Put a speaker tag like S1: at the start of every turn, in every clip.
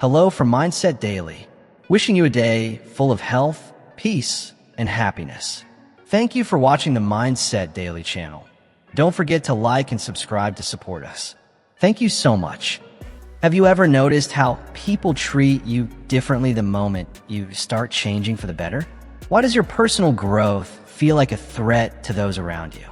S1: Hello from Mindset Daily, wishing you a day full of health, peace, and happiness. Thank you for watching the Mindset Daily channel. Don't forget to like and subscribe to support us. Thank you so much. Have you ever noticed how people treat you differently the moment you start changing for the better? Why does your personal growth feel like a threat to those around you?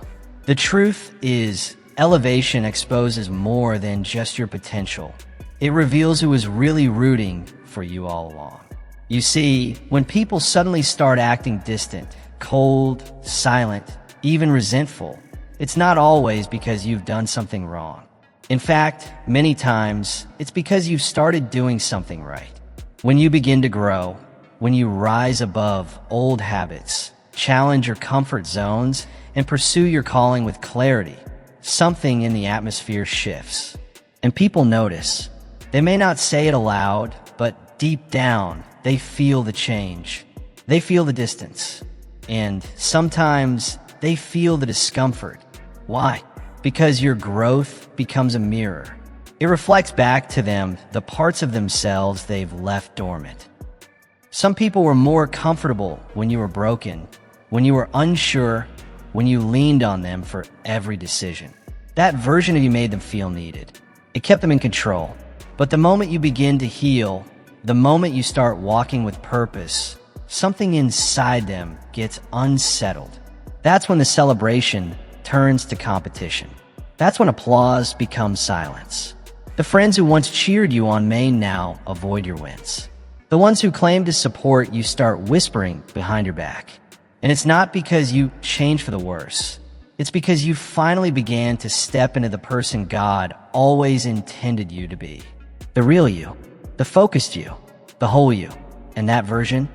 S1: The truth is, elevation exposes more than just your potential. It reveals who is really rooting for you all along. You see, when people suddenly start acting distant, cold, silent, even resentful, it's not always because you've done something wrong. In fact, many times, it's because you've started doing something right. When you begin to grow, when you rise above old habits, challenge your comfort zones, and pursue your calling with clarity, something in the atmosphere shifts. And people notice. They may not say it aloud, but deep down, they feel the change. They feel the distance. And sometimes they feel the discomfort. Why? Because your growth becomes a mirror. It reflects back to them the parts of themselves they've left dormant. Some people were more comfortable when you were broken, when you were unsure, when you leaned on them for every decision. That version of you made them feel needed. It kept them in control. But the moment you begin to heal, the moment you start walking with purpose, something inside them gets unsettled. That's when the celebration turns to competition. That's when applause becomes silence. The friends who once cheered you on may now avoid your wins. The ones who claim to support you start whispering behind your back. And it's not because you changed for the worse. It's because you finally began to step into the person God always intended you to be. The real you, the focused you, the whole you. And that version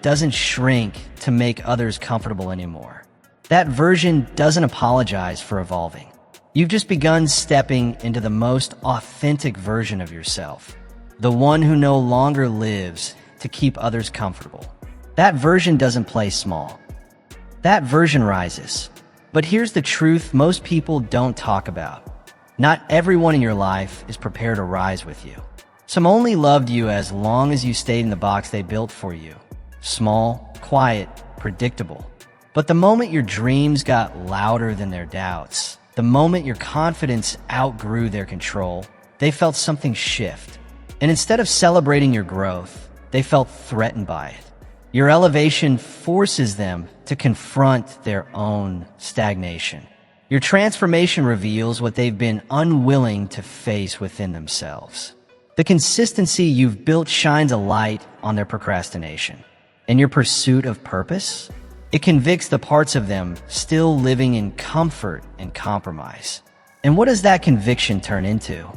S1: doesn't shrink to make others comfortable anymore. That version doesn't apologize for evolving. You've just begun stepping into the most authentic version of yourself, the one who no longer lives to keep others comfortable. That version doesn't play small. That version rises. But here's the truth most people don't talk about. Not everyone in your life is prepared to rise with you. Some only loved you as long as you stayed in the box they built for you. Small, quiet, predictable. But the moment your dreams got louder than their doubts, the moment your confidence outgrew their control, they felt something shift. And instead of celebrating your growth, they felt threatened by it. Your elevation forces them to confront their own stagnation. Your transformation reveals what they've been unwilling to face within themselves. The consistency you've built shines a light on their procrastination. And your pursuit of purpose? It convicts the parts of them still living in comfort and compromise. And what does that conviction turn into?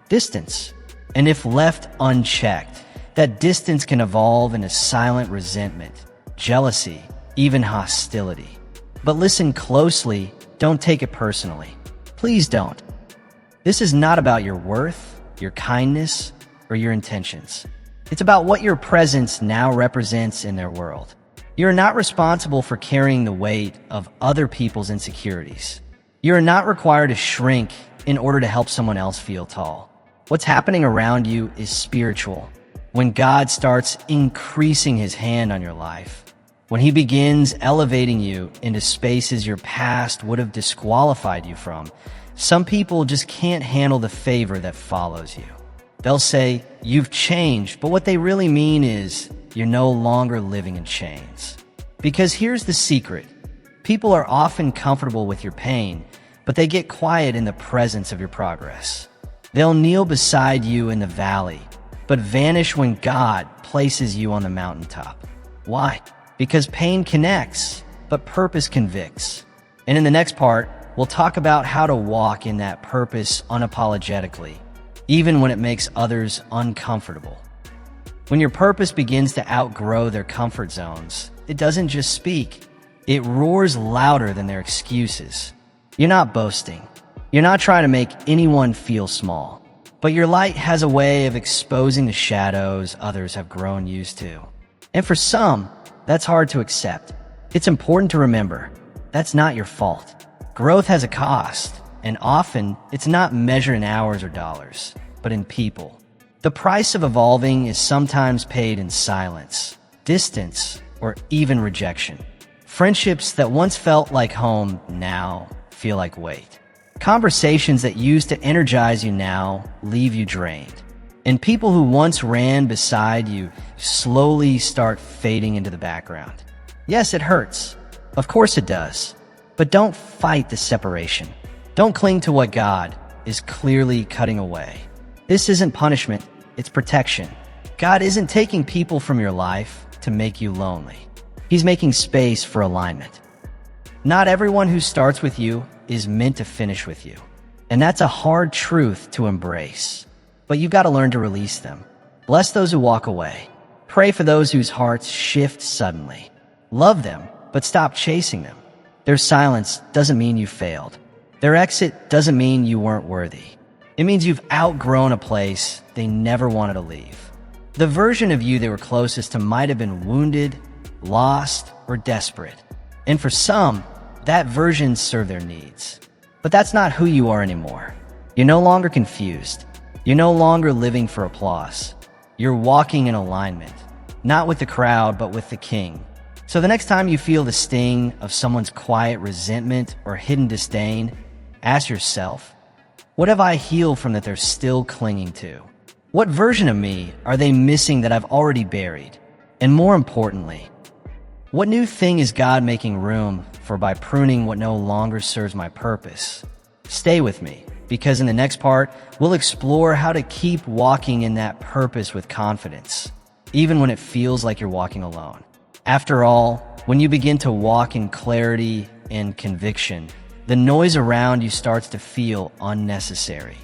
S1: Distance. And if left unchecked, that distance can evolve into silent resentment, jealousy, even hostility. But listen closely, don't take it personally. Please don't. This is not about your worth, your kindness, or your intentions. It's about what your presence now represents in their world. You're not responsible for carrying the weight of other people's insecurities. You're not required to shrink in order to help someone else feel tall. What's happening around you is spiritual. When God starts increasing his hand on your life, when he begins elevating you into spaces your past would have disqualified you from, some people just can't handle the favor that follows you. They'll say, you've changed, but what they really mean is you're no longer living in chains. Because here's the secret. People are often comfortable with your pain, but they get quiet in the presence of your progress. They'll kneel beside you in the valley, but vanish when God places you on the mountaintop. Why? Because pain connects, but purpose convicts. And in the next part, we'll talk about how to walk in that purpose unapologetically, even when it makes others uncomfortable. When your purpose begins to outgrow their comfort zones, it doesn't just speak, it roars louder than their excuses. You're not boasting. You're not trying to make anyone feel small. But your light has a way of exposing the shadows others have grown used to. And for some, that's hard to accept. It's important to remember, that's not your fault. Growth has a cost, and often it's not measured in hours or dollars, but in people. The price of evolving is sometimes paid in silence, distance, or even rejection. Friendships that once felt like home now feel like weight. Conversations that used to energize you now leave you drained. And people who once ran beside you slowly start fading into the background. Yes, it hurts. Of course it does. But don't fight the separation. Don't cling to what God is clearly cutting away. This isn't punishment, it's protection. God isn't taking people from your life to make you lonely. He's making space for alignment. Not everyone who starts with you is meant to finish with you. And that's a hard truth to embrace. But you've got to learn to release them. Bless those who walk away. Pray for those whose hearts shift suddenly. Love them, but stop chasing them. Their silence doesn't mean you failed. Their exit doesn't mean you weren't worthy. It means you've outgrown a place they never wanted to leave. The version of you they were closest to might have been wounded, lost, or desperate. And for some, that version served their needs. But that's not who you are anymore. You're no longer confused. You're no longer living for applause. You're walking in alignment, not with the crowd, but with the King. So the next time you feel the sting of someone's quiet resentment or hidden disdain, ask yourself, what have I healed from that they're still clinging to? What version of me are they missing that I've already buried? And more importantly, what new thing is God making room for by pruning what no longer serves my purpose? Stay with me, because in the next part, we'll explore how to keep walking in that purpose with confidence, even when it feels like you're walking alone. After all, when you begin to walk in clarity and conviction, the noise around you starts to feel unnecessary.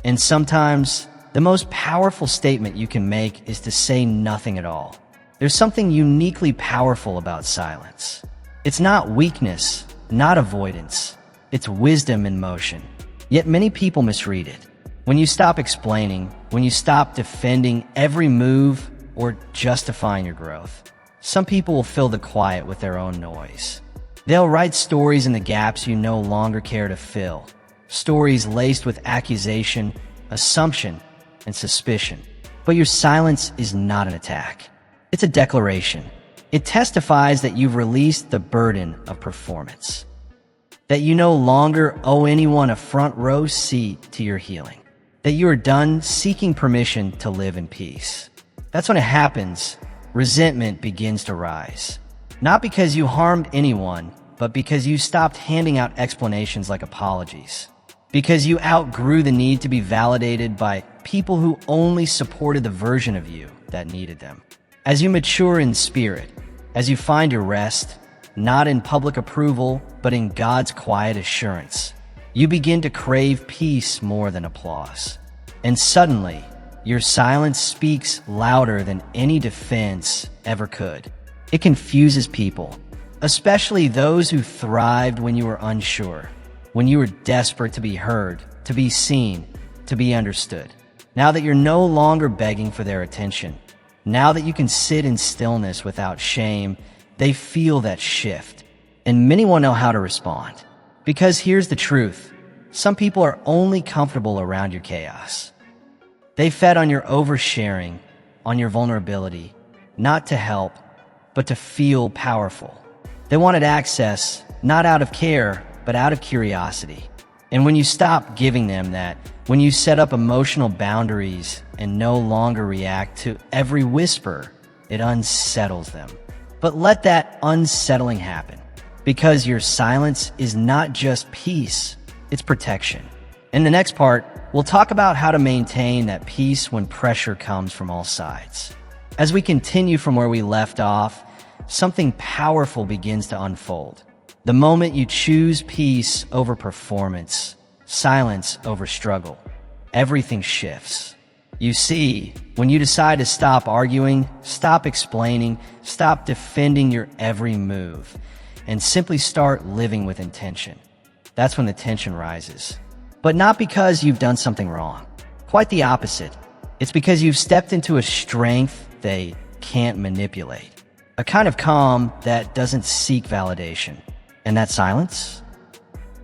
S1: And sometimes, the most powerful statement you can make is to say nothing at all. There's something uniquely powerful about silence. It's not weakness, not avoidance. It's wisdom in motion. Yet many people misread it. When you stop explaining, when you stop defending every move or justifying your growth, some people will fill the quiet with their own noise. They'll write stories in the gaps you no longer care to fill. Stories laced with accusation, assumption, and suspicion. But your silence is not an attack. It's a declaration. It testifies that you've released the burden of performance. That you no longer owe anyone a front row seat to your healing. That you are done seeking permission to live in peace. That's when it happens. Resentment begins to rise. Not because you harmed anyone, but because you stopped handing out explanations like apologies. Because you outgrew the need to be validated by people who only supported the version of you that needed them. As you mature in spirit, as you find your rest, not in public approval, but in God's quiet assurance, you begin to crave peace more than applause. And suddenly, your silence speaks louder than any defense ever could. It confuses people, especially those who thrived when you were unsure, when you were desperate to be heard, to be seen, to be understood. Now that you're no longer begging for their attention, now that you can sit in stillness without shame, they feel that shift. And many won't know how to respond. Because here's the truth. Some people are only comfortable around your chaos. They fed on your oversharing, on your vulnerability, not to help, but to feel powerful. They wanted access, not out of care, but out of curiosity. And when you stop giving them that, when you set up emotional boundaries and no longer react to every whisper, it unsettles them. But let that unsettling happen, because your silence is not just peace, it's protection. In the next part, we'll talk about how to maintain that peace when pressure comes from all sides. As we continue from where we left off, something powerful begins to unfold. The moment you choose peace over performance, silence over struggle, everything shifts. You see, when you decide to stop arguing, stop explaining, stop defending your every move, and simply start living with intention, that's when the tension rises. But not because you've done something wrong. Quite the opposite. It's because you've stepped into a strength they can't manipulate. A kind of calm that doesn't seek validation. And that silence?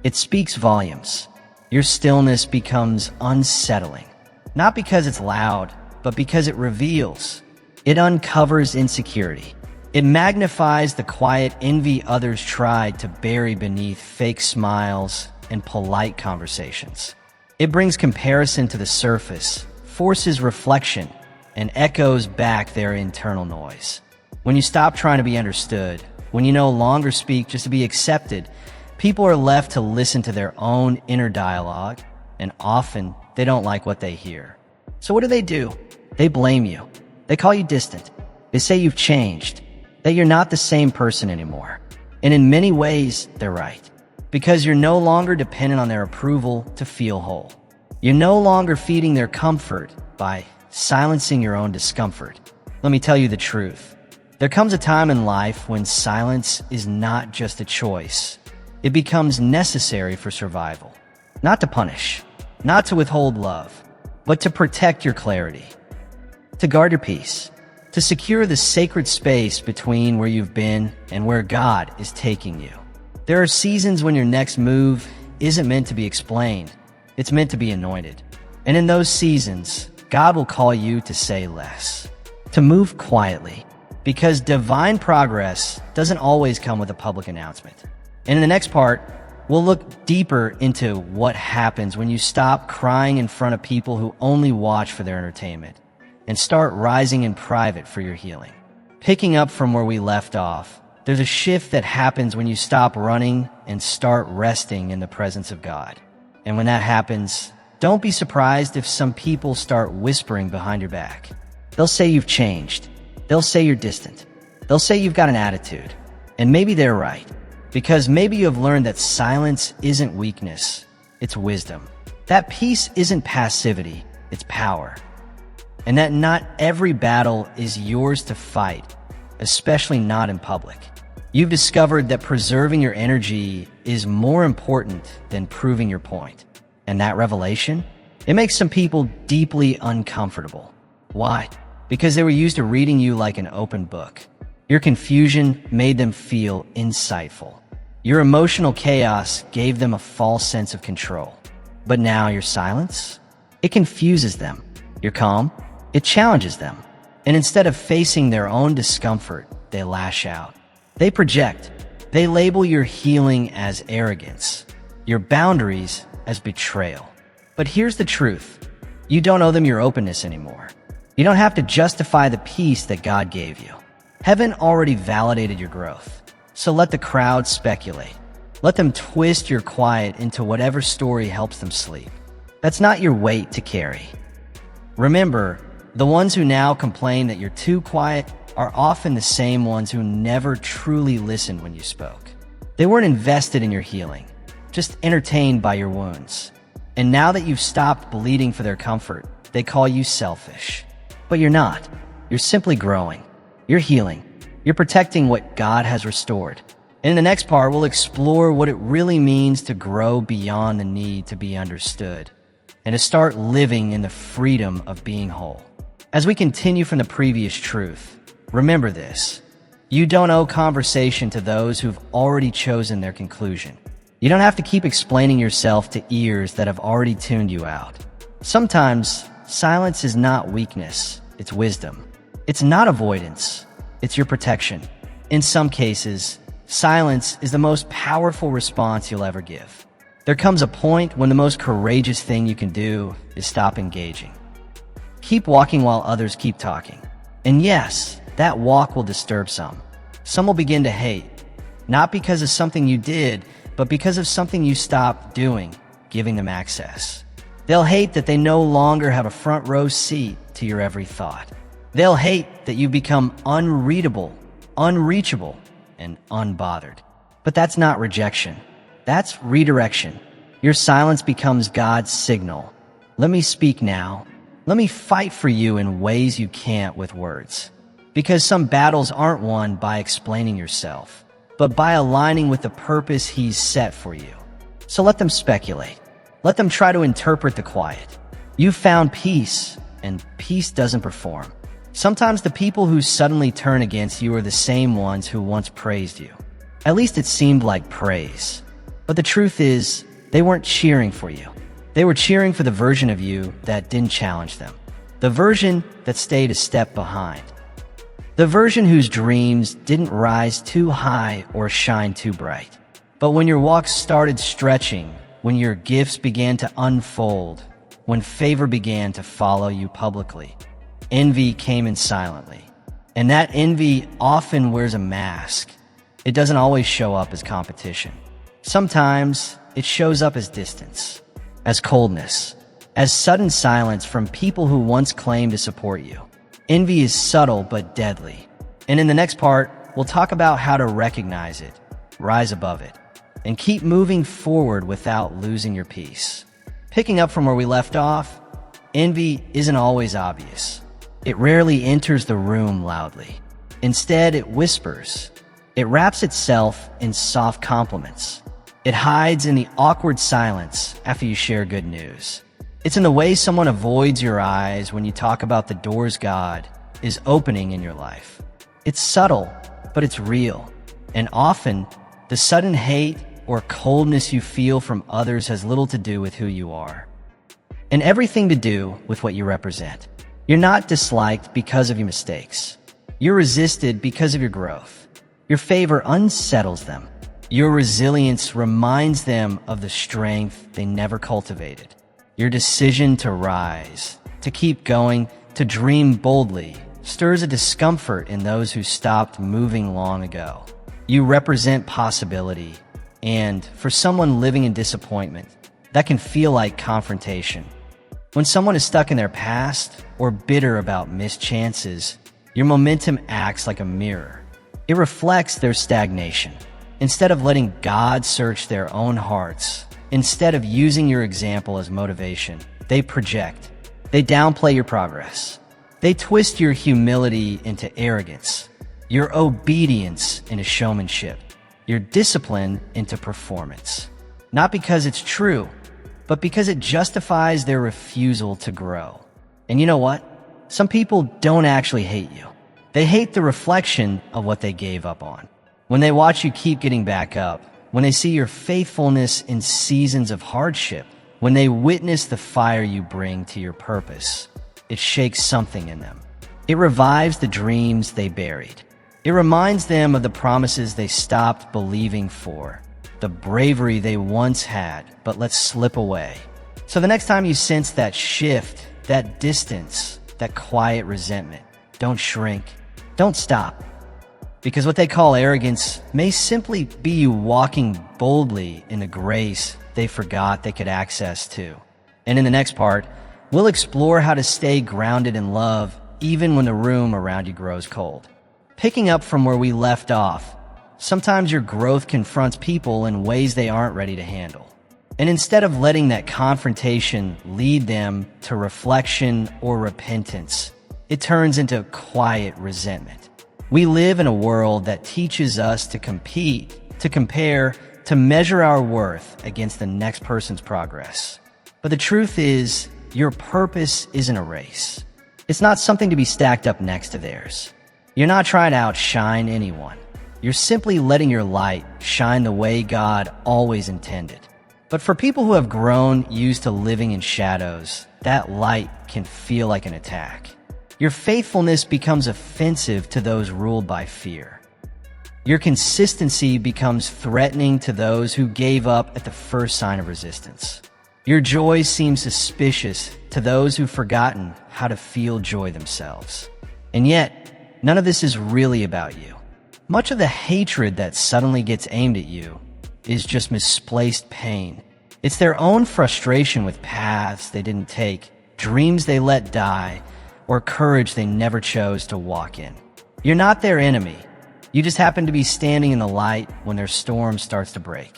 S1: It speaks volumes. Your stillness becomes unsettling. Not because it's loud, but because it reveals. It uncovers insecurity. It magnifies the quiet envy others tried to bury beneath fake smiles and polite conversations. It brings comparison to the surface, forces reflection, and echoes back their internal noise. When you stop trying to be understood, when you no longer speak just to be accepted, people are left to listen to their own inner dialogue, and often they don't like what they hear. So what do? They blame you. They call you distant. They say you've changed, that you're not the same person anymore. And in many ways, they're right. Because you're no longer dependent on their approval to feel whole. You're no longer feeding their comfort by silencing your own discomfort. Let me tell you the truth. There comes a time in life when silence is not just a choice. It becomes necessary for survival. Not to punish, not to withhold love, but to protect your clarity, to guard your peace, to secure the sacred space between where you've been and where God is taking you. There are seasons when your next move isn't meant to be explained. It's meant to be anointed. And in those seasons, God will call you to say less, to move quietly, because divine progress doesn't always come with a public announcement. And in the next part, we'll look deeper into what happens when you stop crying in front of people who only watch for their entertainment and start rising in private for your healing. Picking up from where we left off, there's a shift that happens when you stop running and start resting in the presence of God. And when that happens, don't be surprised if some people start whispering behind your back. They'll say you've changed. They'll say you're distant. They'll say you've got an attitude. And maybe they're right, because maybe you have learned that silence isn't weakness, it's wisdom. That peace isn't passivity, it's power. And that not every battle is yours to fight, especially not in public. You've discovered that preserving your energy is more important than proving your point. And that revelation, it makes some people deeply uncomfortable. Why? Because they were used to reading you like an open book. Your confusion made them feel insightful. Your emotional chaos gave them a false sense of control. But now your silence, it confuses them. Your calm, it challenges them. And instead of facing their own discomfort, they lash out. They project. They label your healing as arrogance, your boundaries as betrayal. But here's the truth. You don't owe them your openness anymore. You don't have to justify the peace that God gave you. Heaven already validated your growth. So let the crowd speculate. Let them twist your quiet into whatever story helps them sleep. That's not your weight to carry. Remember, the ones who now complain that you're too quiet are often the same ones who never truly listened when you spoke. They weren't invested in your healing, just entertained by your wounds. And now that you've stopped bleeding for their comfort, they call you selfish. But you're not. You're simply growing. You're healing. You're protecting what God has restored. And in the next part, we'll explore what it really means to grow beyond the need to be understood and to start living in the freedom of being whole. As we continue from the previous truth, remember this. You don't owe conversation to those who've already chosen their conclusion. You don't have to keep explaining yourself to ears that have already tuned you out. Sometimes, silence is not weakness, it's wisdom. It's not avoidance, it's your protection. In some cases, silence is the most powerful response you'll ever give. There comes a point when the most courageous thing you can do is stop engaging. Keep walking while others keep talking. And yes, that walk will disturb some. Some will begin to hate, not because of something you did, but because of something you stopped doing, giving them access. They'll hate that they no longer have a front row seat to your every thought. They'll hate that you've become unreadable, unreachable, and unbothered. But that's not rejection. That's redirection. Your silence becomes God's signal. Let me speak now. Let me fight for you in ways you can't with words. Because some battles aren't won by explaining yourself, but by aligning with the purpose He's set for you. So let them speculate. Let them try to interpret the quiet. You've found peace, and peace doesn't perform. Sometimes the people who suddenly turn against you are the same ones who once praised you. At least it seemed like praise. But the truth is, they weren't cheering for you. They were cheering for the version of you that didn't challenge them. the version that stayed a step behind, the version whose dreams didn't rise too high or shine too bright. But when your walk started stretching, when your gifts began to unfold, when favor began to follow you publicly, envy came in silently. And that envy often wears a mask. It doesn't always show up as competition. Sometimes it shows up as distance, as coldness, as sudden silence from people who once claimed to support you. Envy is subtle but deadly. And in the next part, we'll talk about how to recognize it, rise above it, and keep moving forward without losing your peace. Picking up from where we left off, envy isn't always obvious. It rarely enters the room loudly. Instead, it whispers. It wraps itself in soft compliments. It hides in the awkward silence after you share good news. It's in the way someone avoids your eyes when you talk about the doors God is opening in your life. It's subtle, but it's real. And often, the sudden hate or coldness you feel from others has little to do with who you are, and everything to do with what you represent. You're not disliked because of your mistakes. You're resisted because of your growth. Your favor unsettles them. Your resilience reminds them of the strength they never cultivated. Your decision to rise, to keep going, to dream boldly, stirs a discomfort in those who stopped moving long ago. You represent possibility, and for someone living in disappointment, that can feel like confrontation. When someone is stuck in their past or bitter about missed chances, your momentum acts like a mirror. It reflects their stagnation. Instead of letting God search their own hearts, instead of using your example as motivation, they project. They downplay your progress. They twist your humility into arrogance, your obedience into showmanship, your discipline into performance. Not because it's true, but because it justifies their refusal to grow. And you know what? Some people don't actually hate you. They hate the reflection of what they gave up on. When they watch you keep getting back up, when they see your faithfulness in seasons of hardship, when they witness the fire you bring to your purpose, it shakes something in them. It revives the dreams they buried. It reminds them of the promises they stopped believing for, the bravery they once had but let slip away. So the next time you sense that shift, that distance, that quiet resentment, don't shrink, don't stop. Because what they call arrogance may simply be you walking boldly in the grace they forgot they could access to. And in the next part, we'll explore how to stay grounded in love even when the room around you grows cold. Picking up from where we left off, sometimes your growth confronts people in ways they aren't ready to handle. And instead of letting that confrontation lead them to reflection or repentance, it turns into quiet resentment. We live in a world that teaches us to compete, to compare, to measure our worth against the next person's progress. But the truth is, your purpose isn't a race. It's not something to be stacked up next to theirs. You're not trying to outshine anyone. You're simply letting your light shine the way God always intended. But for people who have grown used to living in shadows, that light can feel like an attack. Your faithfulness becomes offensive to those ruled by fear. Your consistency becomes threatening to those who gave up at the first sign of resistance. Your joy seems suspicious to those who've forgotten how to feel joy themselves. And yet, none of this is really about you. Much of the hatred that suddenly gets aimed at you is just misplaced pain. It's their own frustration with paths they didn't take, dreams they let die, or courage they never chose to walk in. You're not their enemy. You just happen to be standing in the light when their storm starts to break.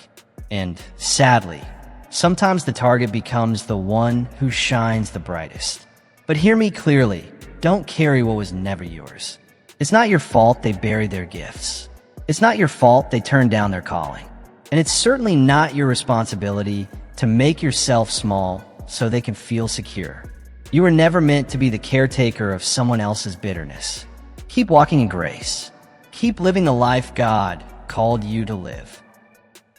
S1: And sadly, sometimes the target becomes the one who shines the brightest. But hear me clearly, don't carry what was never yours. It's not your fault they buried their gifts. It's not your fault they turned down their calling. And it's certainly not your responsibility to make yourself small so they can feel secure. You were never meant to be the caretaker of someone else's bitterness. Keep walking in grace. Keep living the life God called you to live.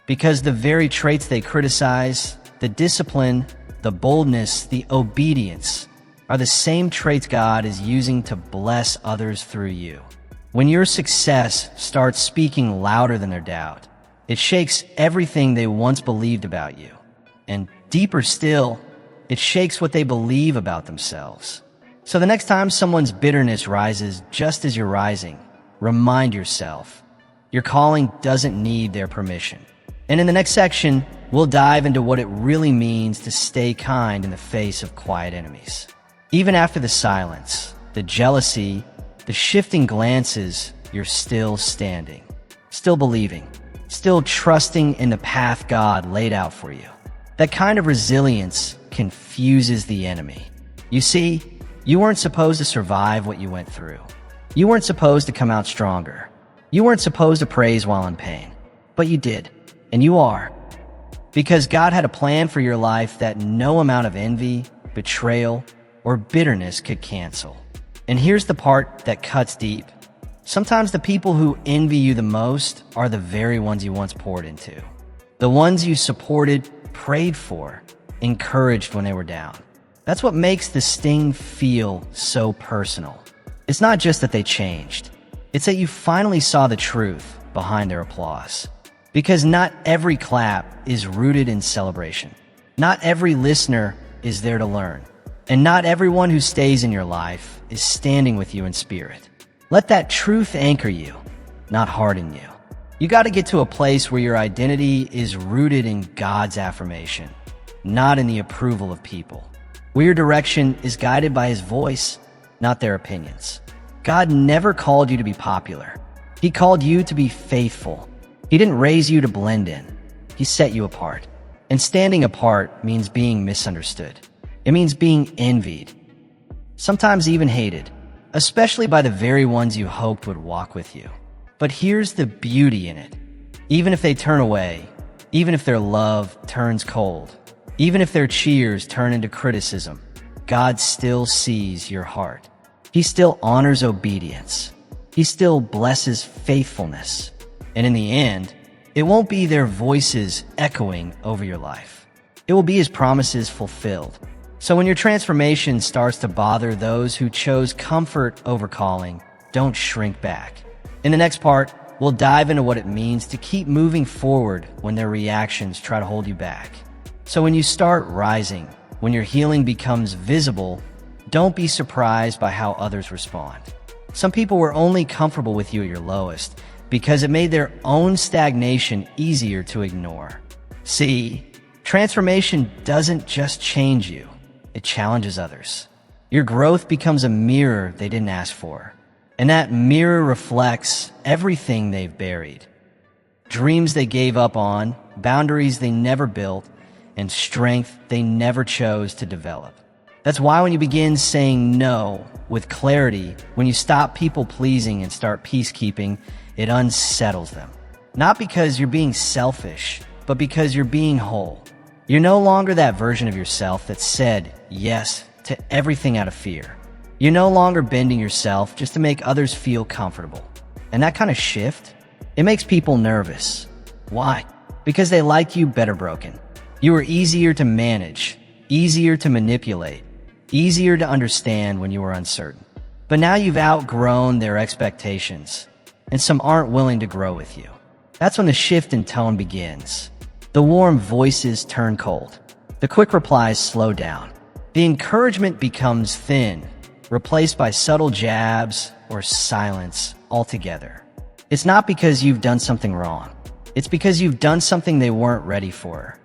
S1: Because the very traits they criticize, the discipline, the boldness, the obedience, are the same traits God is using to bless others through you. When your success starts speaking louder than their doubt, it shakes everything they once believed about you. And deeper still, it shakes what they believe about themselves. So the next time someone's bitterness rises just as you're rising, remind yourself, your calling doesn't need their permission. And in the next section, we'll dive into what it really means to stay kind in the face of quiet enemies. Even after the silence, the jealousy, the shifting glances, you're still standing, still believing, still trusting in the path God laid out for you. That kind of resilience confuses the enemy. You see, you weren't supposed to survive what you went through. You weren't supposed to come out stronger. You weren't supposed to praise while in pain. But you did, and you are. Because God had a plan for your life that no amount of envy, betrayal, or bitterness could cancel. And here's the part that cuts deep. Sometimes the people who envy you the most are the very ones you once poured into. The ones you supported, prayed for, encouraged when they were down. That's what makes the sting feel so personal. It's not just that they changed. It's that you finally saw the truth behind their applause. Because not every clap is rooted in celebration. Not every listener is there to learn. And not everyone who stays in your life is standing with you in spirit. Let that truth anchor you, not harden you. You got to get to a place where your identity is rooted in God's affirmation, not in the approval of people. Where your direction is guided by His voice, not their opinions. God never called you to be popular. He called you to be faithful. He didn't raise you to blend in. He set you apart. And standing apart means being misunderstood. It means being envied, sometimes even hated, especially by the very ones you hoped would walk with you. But here's the beauty in it. Even if they turn away, even if their love turns cold, even if their cheers turn into criticism, God still sees your heart. He still honors obedience. He still blesses faithfulness. And in the end, it won't be their voices echoing over your life. It will be His promises fulfilled. So when your transformation starts to bother those who chose comfort over calling, don't shrink back. In the next part, we'll dive into what it means to keep moving forward when their reactions try to hold you back. So when you start rising, when your healing becomes visible, don't be surprised by how others respond. Some people were only comfortable with you at your lowest because it made their own stagnation easier to ignore. See, transformation doesn't just change you, it challenges others. Your growth becomes a mirror they didn't ask for, and that mirror reflects everything they've buried. Dreams they gave up on, boundaries they never built, and strength they never chose to develop. That's why when you begin saying no with clarity, when you stop people-pleasing and start peacekeeping, it unsettles them. Not because you're being selfish, but because you're being whole. You're no longer that version of yourself that said yes to everything out of fear. You're no longer bending yourself just to make others feel comfortable. And that kind of shift, it makes people nervous. Why? Because they like you better broken. You were easier to manage, easier to manipulate, easier to understand when you were uncertain. But now you've outgrown their expectations, and some aren't willing to grow with you. That's when the shift in tone begins. The warm voices turn cold. The quick replies slow down. The encouragement becomes thin, replaced by subtle jabs or silence altogether. It's not because you've done something wrong. It's because you've done something they weren't ready for.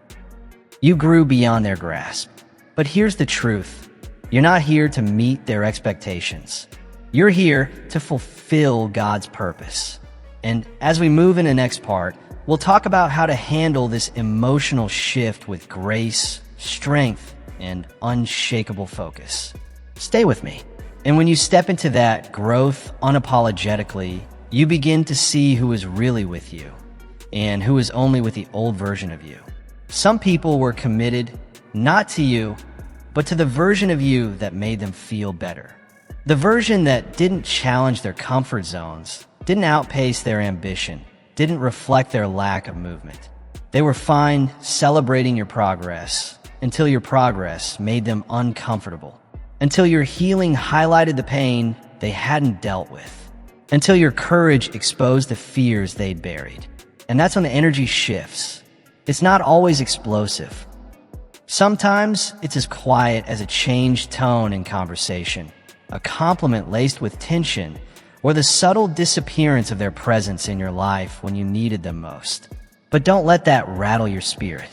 S1: You grew beyond their grasp. But here's the truth. You're not here to meet their expectations. You're here to fulfill God's purpose. And as we move in the next part, we'll talk about how to handle this emotional shift with grace, strength, and unshakable focus. Stay with me. And when you step into that growth unapologetically, you begin to see who is really with you and who is only with the old version of you. Some people were committed, not to you, but to the version of you that made them feel better. The version that didn't challenge their comfort zones, didn't outpace their ambition, didn't reflect their lack of movement. They were fine celebrating your progress until your progress made them uncomfortable. until your healing highlighted the pain they hadn't dealt with, until your courage exposed the fears they'd buried. And that's when the energy shifts. It's not always explosive. Sometimes it's as quiet as a changed tone in conversation, a compliment laced with tension, or the subtle disappearance of their presence in your life when you needed them most. But don't let that rattle your spirit.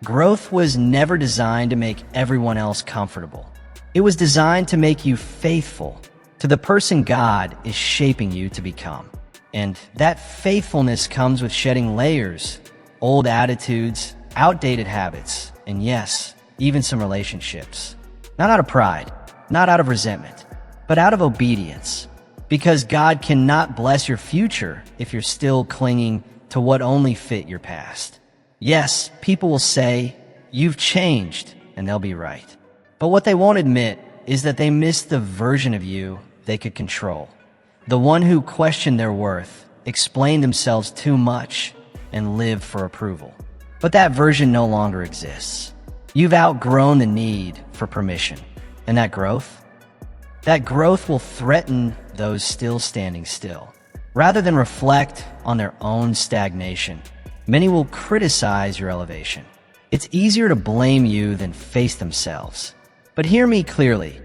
S1: Growth was never designed to make everyone else comfortable. It was designed to make you faithful to the person God is shaping you to become. And that faithfulness comes with shedding layers, old attitudes, outdated habits, and yes, even some relationships. Not out of pride, not out of resentment, but out of obedience. Because God cannot bless your future if you're still clinging to what only fit your past. Yes, people will say, "You've changed," and they'll be right. But what they won't admit is that they missed the version of you they could control. The one who questioned their worth, explained themselves too much, and lived for approval. But that version no longer exists. You've outgrown the need for permission. And that growth will threaten those still standing still. Rather than reflect on their own stagnation, many will criticize your elevation. It's easier to blame you than face themselves. But hear me clearly.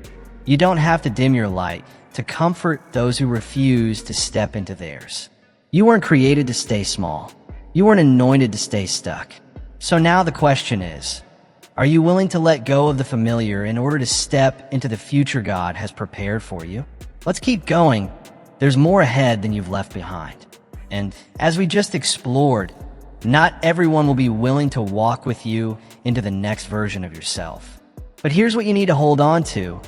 S1: You don't have to dim your light to comfort those who refuse to step into theirs. You weren't created to stay small. You weren't anointed to stay stuck. So now the question is, are you willing to let go of the familiar in order to step into the future God has prepared for you? Let's keep going. There's more ahead than you've left behind. And as we just explored, not everyone will be willing to walk with you into the next version of yourself. But here's what you need to hold on to.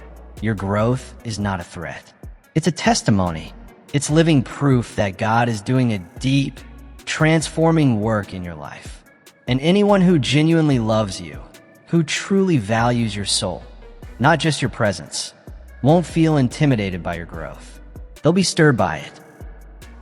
S1: Your growth is not a threat. It's a testimony. It's living proof that God is doing a deep, transforming work in your life. And anyone who genuinely loves you, who truly values your soul, not just your presence, won't feel intimidated by your growth. They'll be stirred by it.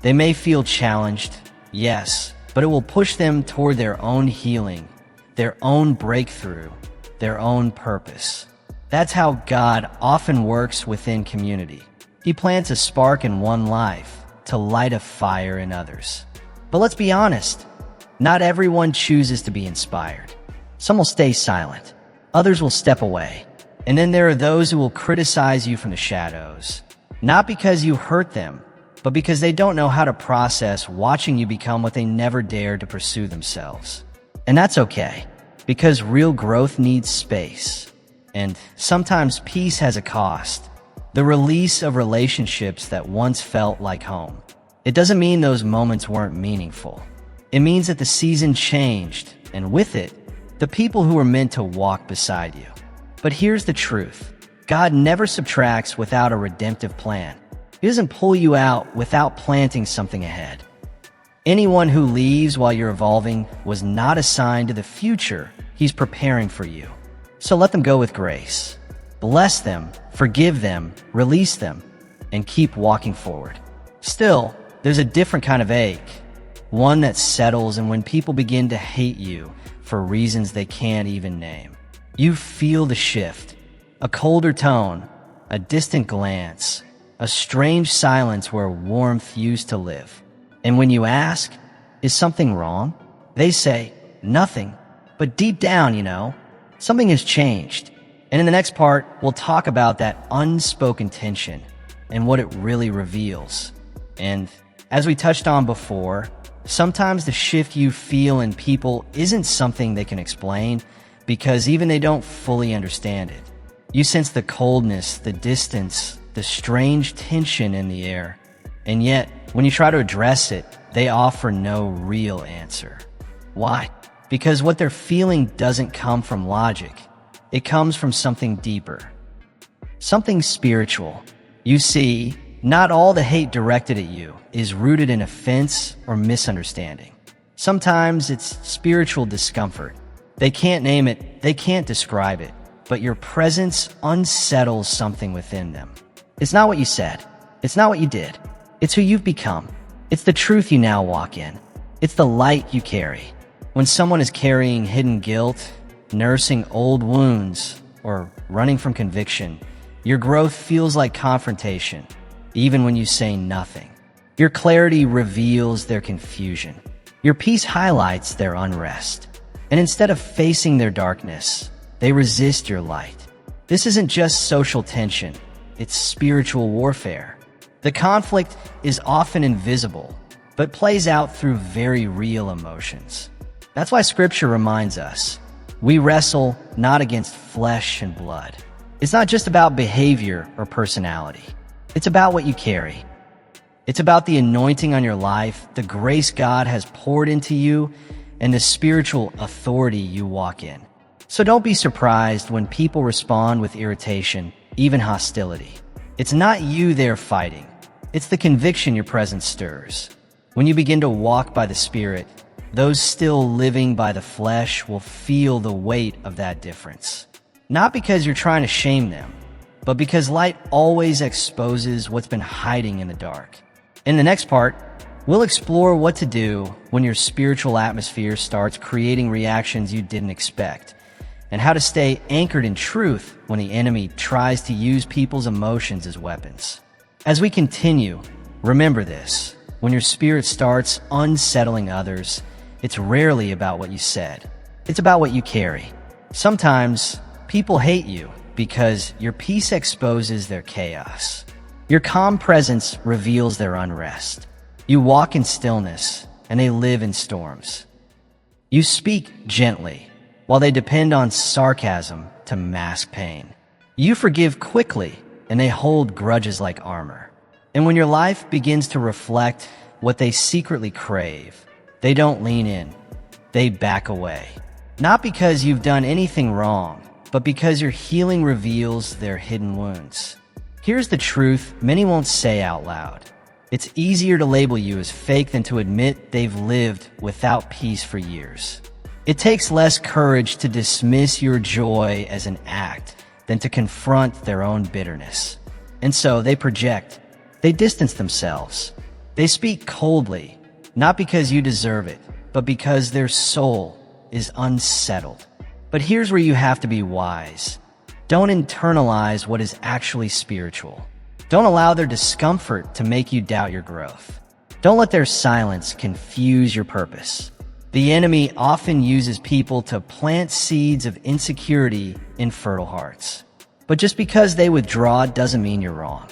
S1: They may feel challenged, yes, but it will push them toward their own healing, their own breakthrough, their own purpose. That's how God often works within community. He plants a spark in one life to light a fire in others. But let's be honest, not everyone chooses to be inspired. Some will stay silent, others will step away. And then there are those who will criticize you from the shadows, not because you hurt them, but because they don't know how to process watching you become what they never dared to pursue themselves. And that's okay, because real growth needs space. And sometimes peace has a cost. The release of relationships that once felt like home. It doesn't mean those moments weren't meaningful. It means that the season changed, and with it, the people who were meant to walk beside you. But here's the truth. God never subtracts without a redemptive plan. He doesn't pull you out without planting something ahead. Anyone who leaves while you're evolving was not assigned to the future He's preparing for you. So let them go with grace. Bless them, forgive them, release them, and keep walking forward. Still, there's a different kind of ache. One that settles and when people begin to hate you for reasons they can't even name. You feel the shift. A colder tone, a distant glance, a strange silence where warmth used to live. And when you ask, is something wrong? They say, nothing. But deep down, something has changed. And in the next part, we'll talk about that unspoken tension and what it really reveals. And as we touched on before, sometimes the shift you feel in people isn't something they can explain because even they don't fully understand it. You sense the coldness, the distance, the strange tension in the air. And yet, when you try to address it, they offer no real answer. Why? Because what they're feeling doesn't come from logic. It comes from something deeper. Something spiritual. You see, not all the hate directed at you is rooted in offense or misunderstanding. Sometimes it's spiritual discomfort. They can't name it, they can't describe it, but your presence unsettles something within them. It's not what you said. It's not what you did. It's who you've become. It's the truth you now walk in. It's the light you carry. When someone is carrying hidden guilt, nursing old wounds, or running from conviction, Your growth feels like confrontation, even when you say nothing. Your clarity reveals their confusion. Your peace highlights their unrest. And instead of facing their darkness, they resist your light. This isn't just social tension, it's spiritual warfare. The conflict is often invisible, but plays out through very real emotions. That's why Scripture reminds us, we wrestle not against flesh and blood. It's not just about behavior or personality. It's about what you carry. It's about the anointing on your life, the grace God has poured into you, and the spiritual authority you walk in. So don't be surprised when people respond with irritation, even hostility. It's not you they're fighting. It's the conviction your presence stirs. When you begin to walk by the Spirit, those still living by the flesh will feel the weight of that difference. Not because you're trying to shame them, but because light always exposes what's been hiding in the dark. In the next part, we'll explore what to do when your spiritual atmosphere starts creating reactions you didn't expect, and how to stay anchored in truth when the enemy tries to use people's emotions as weapons. As we continue, remember this. When your spirit starts unsettling others, it's rarely about what you said. It's about what you carry. Sometimes people hate you because your peace exposes their chaos. Your calm presence reveals their unrest. You walk in stillness, and they live in storms. You speak gently, while they depend on sarcasm to mask pain. You forgive quickly, and they hold grudges like armor. And when your life begins to reflect what they secretly crave, they don't lean in, they back away. Not because you've done anything wrong, but because your healing reveals their hidden wounds. Here's the truth many won't say out loud. It's easier to label you as fake than to admit they've lived without peace for years. It takes less courage to dismiss your joy as an act than to confront their own bitterness. And so they project. They distance themselves. They speak coldly, not because you deserve it, but because their soul is unsettled. But here's where you have to be wise. Don't internalize what is actually spiritual. Don't allow their discomfort to make you doubt your growth. Don't let their silence confuse your purpose. The enemy often uses people to plant seeds of insecurity in fertile hearts. But just because they withdraw doesn't mean you're wrong.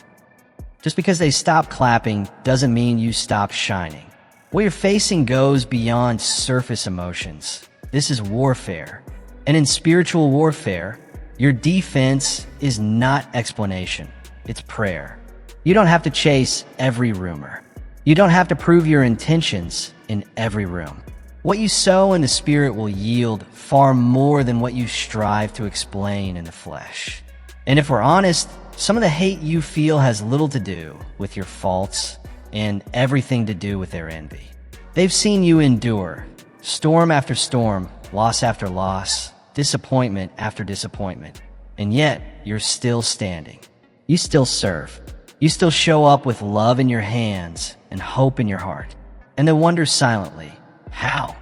S1: Just because they stop clapping doesn't mean you stop shining. What you're facing goes beyond surface emotions. This is warfare. And in spiritual warfare, your defense is not explanation. It's prayer. You don't have to chase every rumor. You don't have to prove your intentions in every room. What you sow in the Spirit will yield far more than what you strive to explain in the flesh. And if we're honest, some of the hate you feel has little to do with your faults and everything to do with their envy. They've seen you endure storm after storm, loss after loss, disappointment after disappointment, and yet you're still standing. You still serve. You still show up with love in your hands and hope in your heart. And they wonder silently, how?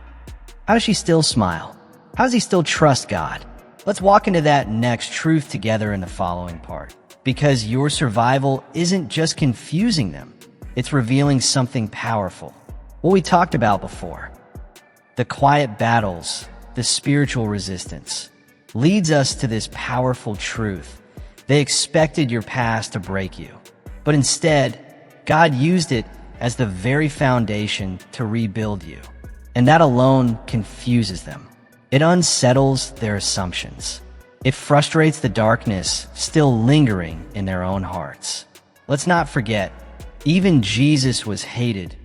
S1: How does she still smile? How does he still trust God? Let's walk into that next truth together in the following part. Because your survival isn't just confusing them, it's revealing something powerful. What we talked about before. The quiet battles, the spiritual resistance, leads us to this powerful truth. They expected your past to break you, but instead, God used it as the very foundation to rebuild you. And that alone confuses them. It unsettles their assumptions. It frustrates the darkness still lingering in their own hearts. Let's not forget, even Jesus was hated,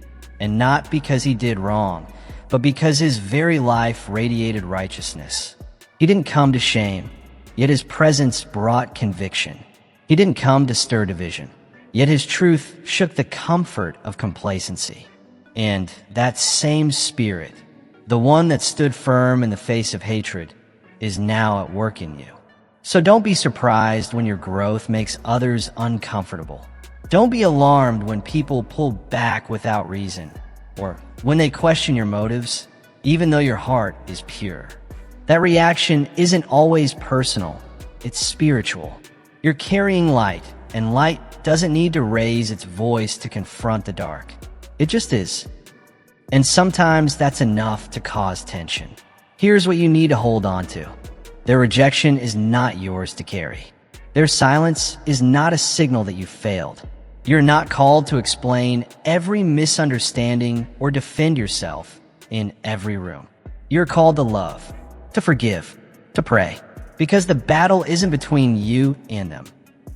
S1: and not because he did wrong, but because his very life radiated righteousness. He didn't come to shame, yet his presence brought conviction. He didn't come to stir division, yet his truth shook the comfort of complacency. And that same Spirit, the one that stood firm in the face of hatred, is now at work in you. So don't be surprised when your growth makes others uncomfortable. Don't be alarmed when people pull back without reason, or when they question your motives, even though your heart is pure. That reaction isn't always personal, it's spiritual. You're carrying light, and light doesn't need to raise its voice to confront the dark. It just is. And sometimes that's enough to cause tension. Here's what you need to hold on to. Their rejection is not yours to carry. Their silence is not a signal that you failed. You're not called to explain every misunderstanding or defend yourself in every room. You're called to love, to forgive, to pray. Because the battle isn't between you and them.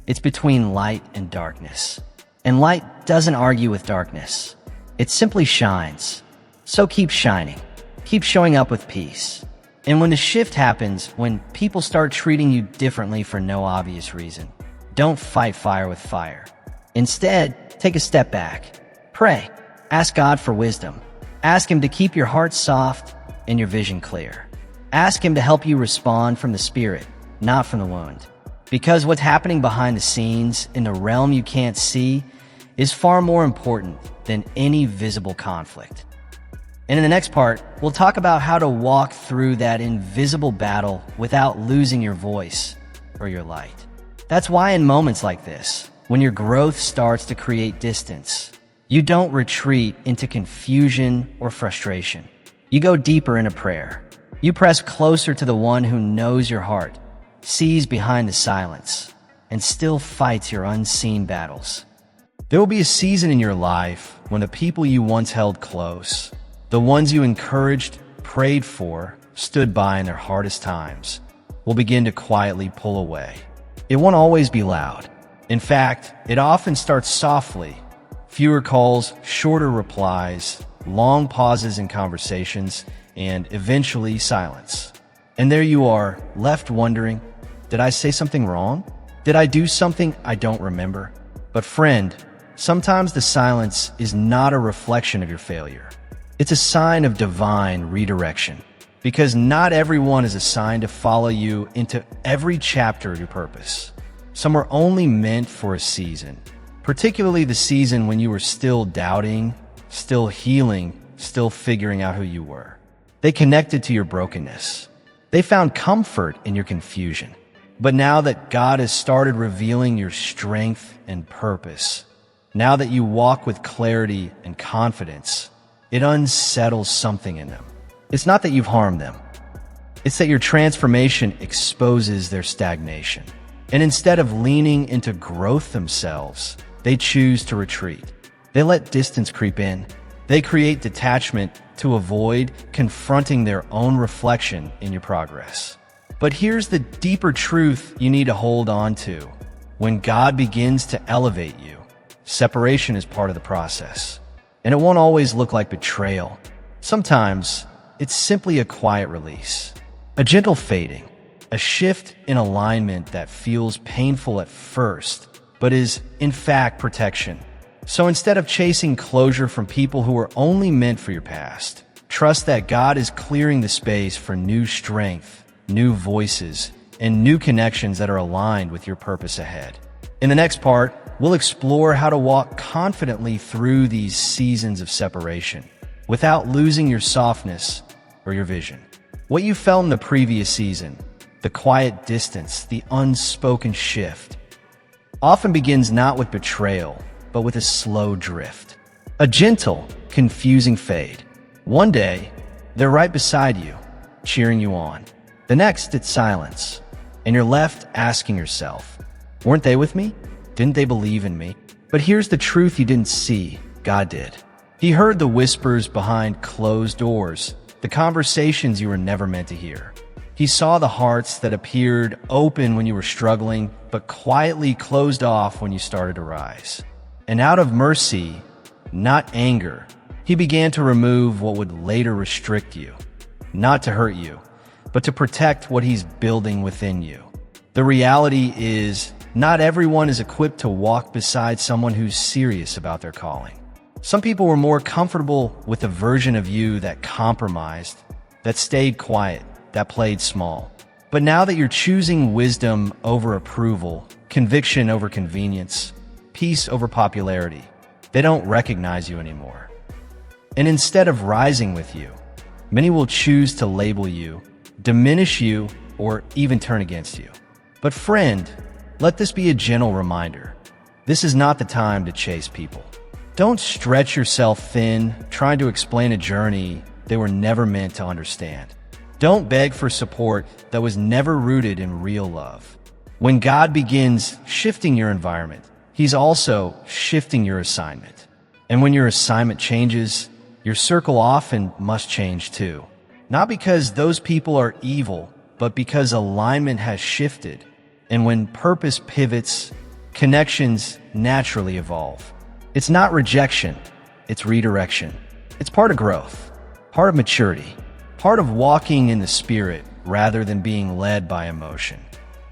S1: It's between light and darkness. And light doesn't argue with darkness. It simply shines. So keep shining. Keep showing up with peace. And when the shift happens, when people start treating you differently for no obvious reason, don't fight fire with fire. Instead, take a step back. Pray. Ask God for wisdom. Ask Him to keep your heart soft and your vision clear. Ask Him to help you respond from the Spirit, not from the wound. Because what's happening behind the scenes in the realm you can't see is far more important than any visible conflict. And in the next part, we'll talk about how to walk through that invisible battle without losing your voice or your light. That's why in moments like this, when your growth starts to create distance, you don't retreat into confusion or frustration. You go deeper into prayer. You press closer to the one who knows your heart, sees behind the silence, and still fights your unseen battles. There will be a season in your life when the people you once held close, the ones you encouraged, prayed for, stood by in their hardest times, will begin to quietly pull away. It won't always be loud. In fact, it often starts softly. Fewer calls, shorter replies, long pauses in conversations, and eventually silence. And there you are, left wondering, did I say something wrong? Did I do something I don't remember? But friend, sometimes the silence is not a reflection of your failure. It's a sign of divine redirection. Because not everyone is assigned to follow you into every chapter of your purpose. Some are only meant for a season, particularly the season when you were still doubting, still healing, still figuring out who you were. They connected to your brokenness. They found comfort in your confusion. But now that God has started revealing your strength and purpose, now that you walk with clarity and confidence, it unsettles something in them. It's not that you've harmed them. It's that your transformation exposes their stagnation. And instead of leaning into growth themselves, they choose to retreat. They let distance creep in. They create detachment to avoid confronting their own reflection in your progress. But here's the deeper truth you need to hold on to. When God begins to elevate you, separation is part of the process. And it won't always look like betrayal. Sometimes it's simply a quiet release, a gentle fading, a shift in alignment that feels painful at first, but is in fact protection. So instead of chasing closure from people who are only meant for your past, trust that God is clearing the space for new strength, new voices, and new connections that are aligned with your purpose ahead. In the next part, we'll explore how to walk confidently through these seasons of separation without losing your softness or your vision. What you felt in the previous season, the quiet distance, the unspoken shift, often begins not with betrayal, but with a slow drift. A gentle, confusing fade. One day, they're right beside you, cheering you on. The next, it's silence. And you're left asking yourself, weren't they with me? Didn't they believe in me? But here's the truth you didn't see. God did. He heard the whispers behind closed doors, the conversations you were never meant to hear. He saw the hearts that appeared open when you were struggling, but quietly closed off when you started to rise. And out of mercy, not anger, He began to remove what would later restrict you, not to hurt you, but to protect what He's building within you. The reality is, not everyone is equipped to walk beside someone who's serious about their calling. Some people were more comfortable with a version of you that compromised, that stayed quiet, that played small. But now that you're choosing wisdom over approval, conviction over convenience, peace over popularity, they don't recognize you anymore. And instead of rising with you, many will choose to label you, diminish you, or even turn against you. But friend, let this be a gentle reminder. This is not the time to chase people. Don't stretch yourself thin trying to explain a journey they were never meant to understand. Don't beg for support that was never rooted in real love. When God begins shifting your environment, He's also shifting your assignment. And when your assignment changes, your circle often must change too. Not because those people are evil, but because alignment has shifted. And when purpose pivots, connections naturally evolve. It's not rejection, it's redirection. It's part of growth, part of maturity, part of walking in the Spirit rather than being led by emotion.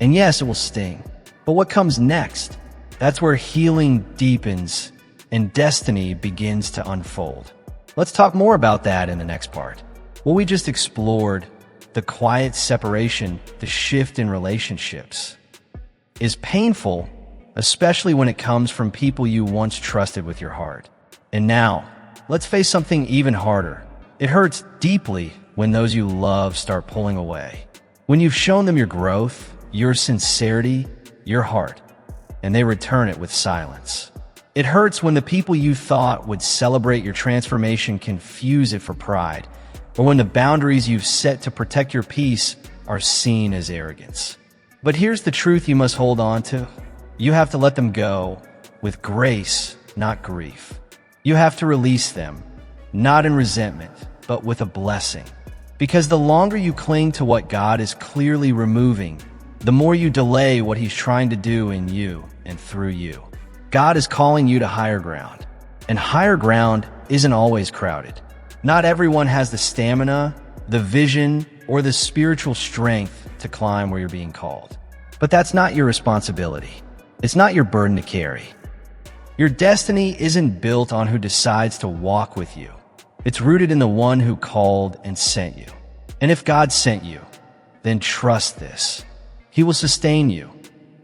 S1: And yes, it will sting. But what comes next? That's where healing deepens and destiny begins to unfold. Let's talk more about that in the next part. Well, we just explored the quiet separation, the shift in relationships is painful, especially when it comes from people you once trusted with your heart. And now, let's face something even harder. It hurts deeply when those you love start pulling away. When you've shown them your growth, your sincerity, your heart, and they return it with silence. It hurts when the people you thought would celebrate your transformation confuse it for pride, or when the boundaries you've set to protect your peace are seen as arrogance. But here's the truth you must hold on to. You have to let them go with grace, not grief. You have to release them, not in resentment, but with a blessing. Because the longer you cling to what God is clearly removing, the more you delay what He's trying to do in you and through you. God is calling you to higher ground, and higher ground isn't always crowded. Not everyone has the stamina, the vision, or the spiritual strength to climb where you're being called. But that's not your responsibility. It's not your burden to carry. Your destiny isn't built on who decides to walk with you. It's rooted in the one who called and sent you. And if God sent you, then trust this. He will sustain you,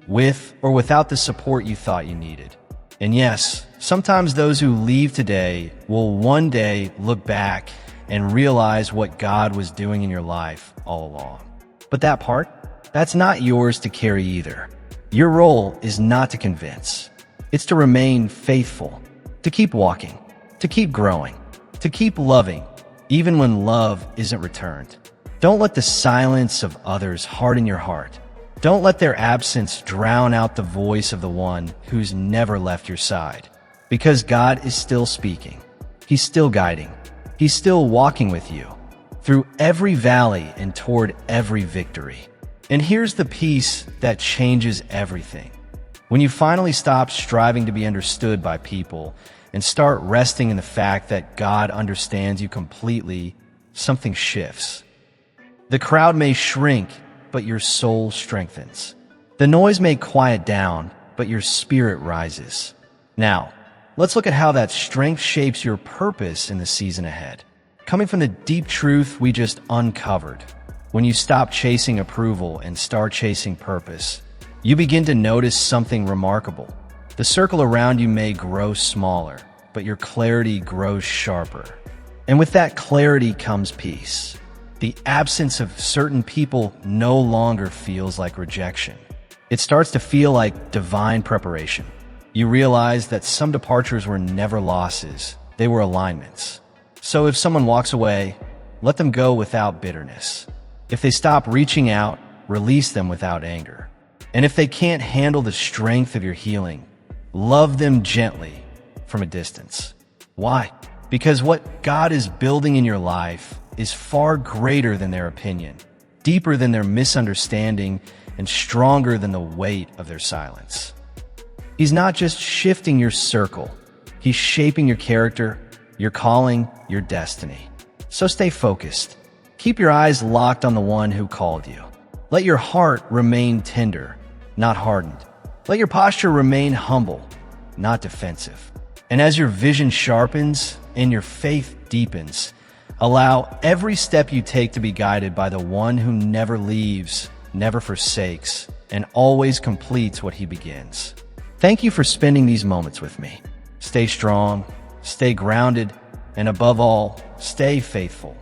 S1: with or without the support you thought you needed. And yes, sometimes those who leave today will one day look back and realize what God was doing in your life all along. But that part, that's not yours to carry either. Your role is not to convince. It's to remain faithful, to keep walking, to keep growing, to keep loving, even when love isn't returned. Don't let the silence of others harden your heart. Don't let their absence drown out the voice of the one who's never left your side. Because God is still speaking. He's still guiding. He's still walking with you through every valley and toward every victory. And here's the piece that changes everything. When you finally stop striving to be understood by people and start resting in the fact that God understands you completely, something shifts. The crowd may shrink, but your soul strengthens. The noise may quiet down, but your spirit rises. Now, let's look at how that strength shapes your purpose in the season ahead. Coming from the deep truth we just uncovered, when you stop chasing approval and start chasing purpose, you begin to notice something remarkable. The circle around you may grow smaller, but your clarity grows sharper. And with that clarity comes peace. The absence of certain people no longer feels like rejection. It starts to feel like divine preparation. You realize that some departures were never losses, they were alignments. So if someone walks away, let them go without bitterness. If they stop reaching out, release them without anger. And if they can't handle the strength of your healing, love them gently from a distance. Why? Because what God is building in your life is far greater than their opinion, deeper than their misunderstanding, and stronger than the weight of their silence. He's not just shifting your circle, He's shaping your character, your calling, your destiny. So stay focused. Keep your eyes locked on the one who called you. Let your heart remain tender, not hardened. Let your posture remain humble, not defensive. And as your vision sharpens and your faith deepens, allow every step you take to be guided by the one who never leaves, never forsakes, and always completes what He begins. Thank you for spending these moments with me. Stay strong, stay grounded, and above all, stay faithful.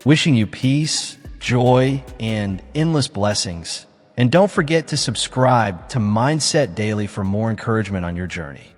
S1: Wishing you peace, joy, and endless blessings And don't forget to subscribe to Mindset Daily for more encouragement on your journey.